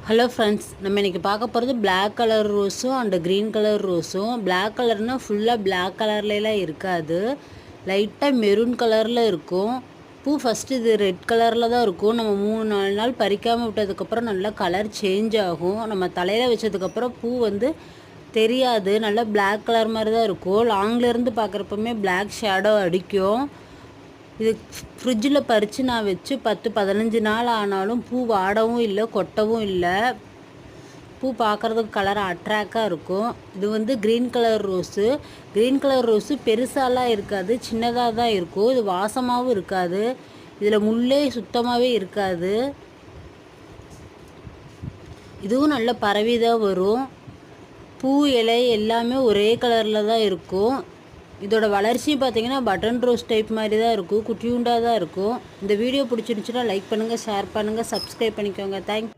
Hello friends, நம்ம இன்றைக்கி பார்க்க போகிறது பிளாக் கலர் ரோஸும் அண்டு க்ரீன் கலர் ரோஸும். பிளாக் கலர்னால் ஃபுல்லாக பிளாக் கலர்லாம் இருக்காது, லைட்டாக மெரூன் கலரில் இருக்கும். பூ ஃபஸ்ட்டு இது ரெட் கலரில் தான் இருக்கும். நம்ம 3-4 நாள் பறிக்காமல் விட்டதுக்கப்புறம் நல்லா கலர் சேஞ்ச் ஆகும். நம்ம தலையில் வச்சதுக்கப்புறம் பூ தெரியாது, நல்லா பிளாக் கலர் மாதிரி தான் இருக்கும். லாங்லேருந்து பார்க்குறப்பமே பிளாக் ஷேடோ அடிக்கும். இது ஃப்ரிட்ஜில் பறித்து நான் வச்சு 10-15 நாள் ஆனாலும் பூ வாடவும் இல்லை, கொட்டவும் இல்லை. பூ பார்க்குறதுக்கு கலர் அட்ராக்டாக இருக்கும். இது green colour rose. Green colour rose பெருசாலாம் இருக்காது, சின்னதாக தான் இருக்கும். இது வாசமாகவும் இருக்காது, இதில் முள்ளே சுத்தமாகவே இருக்காது. இதுவும் நல்ல பரவி தான் வரும். பூ இலை எல்லாமே ஒரே கலரில் தான் இருக்கும். இதோட வளர்ச்சி பார்த்திங்கன்னா பட்டன் ரோஸ் டைப் மாதிரி தான் இருக்கும், குட்டியூண்டாக தான் இருக்கும். இந்த வீடியோ பிடிச்சிருந்துச்சுன்னா லைக் பண்ணுங்கள், ஷேர் பண்ணுங்கள், சப்ஸ்கிரைப் பண்ணிக்கோங்க. தேங்க்ஸ்.